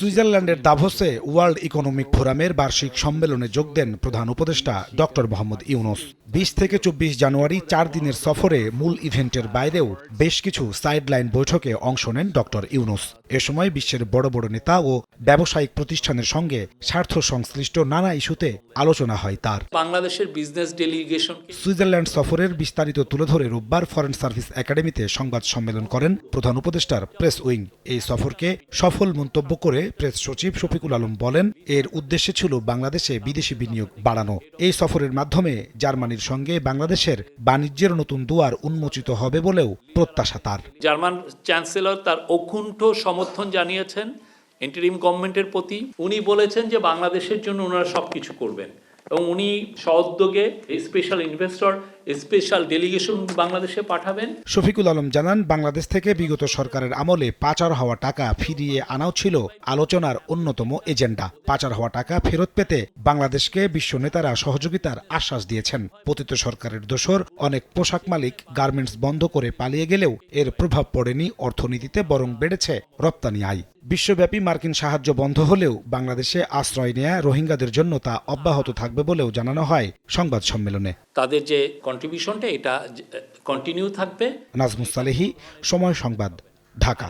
সুইজারল্যান্ডের দাভোসে world economic ফোরামের বার্ষিক সম্মেলনে যোগ দেন প্রধান উপদেষ্টা ডক্টর মোহাম্মদ ইউনূস। ২০ থেকে ২৪ জানুয়ারি ৪ দিনের সফরে মূল ইভেন্টের বাইরেও বেশ কিছু সাইডলাইন বৈঠকে অংশ নেন ডক্টর ইউনূস। এ সময় বিশ্বের বড় বড় নেতা ও ব্যবসায়িক প্রতিষ্ঠানের সঙ্গে স্বার্থ সংশ্লিষ্ট নানা ইস্যুতে আলোচনা হয় তার। বাংলাদেশের বিজনেস ডেলিগেশন সুইজারল্যান্ড সফরের বিস্তারিত তুলে ধরে রোববার ফরেন সার্ভিস একাডেমিতে সংবাদ সম্মেলন করেন প্রধান উপদেষ্টার প্রেস উইং। এই সফরকে সফল মন্তব্য করে প্রেস সচিব শফিকুল আলম বলেন, এর উদ্দেশ্য ছিল বাংলাদেশে বিদেশি বিনিয়োগ বাড়ানো। এই সফরের মাধ্যমে জার্মানির সঙ্গে বাংলাদেশের বাণিজ্যের নতুন দুয়ার উন্মোচিত হবে বলেও প্রত্যাশা তার। জার্মান চ্যান্সেলর তার অকুণ্ঠ সমর্থন জানিয়েছেন ইন্টারিম গভর্নমেন্টের প্রতি। উনি বলেছেন যে বাংলাদেশের জন্য ওনারা সবকিছু করবেন এবং উনি সউদ্যোগে স্পেশাল ইনভেস্টর স্পেশাল ডেলিগেশন বাংলাদেশে পাঠাবেন। শফিকুল আলম জানান, বাংলাদেশ থেকে বিগত সরকারের আমলে পাচার হওয়া টাকা ফিরিয়ে আনাও ছিল আলোচনার অন্যতম এজেন্ডা। পাচার হওয়া টাকা ফেরত পেতে বাংলাদেশকে বিশ্ব নেতারা সহযোগিতার আশ্বাস দিয়েছেন। পতিত সরকারের দোসর অনেক পোশাক মালিক গার্মেন্টস বন্ধ করে পালিয়ে গেলেও এর প্রভাব পড়েনি অর্থনীতিতে, বরং বেড়েছে রপ্তানি আয়। বিশ্বব্যাপী মার্কিন সাহায্য বন্ধ হলেও বাংলাদেশে আশ্রয় নেয়া রোহিঙ্গাদের জন্য তা অব্যাহত থাকবে বলেও জানানো হয় সংবাদ সম্মেলনে। তাদের যে কন্ট্রিবিউশনটা এটা কন্টিনিউ থাকবে। নাজমুস সালেহী, সময় সংবাদ, ঢাকা।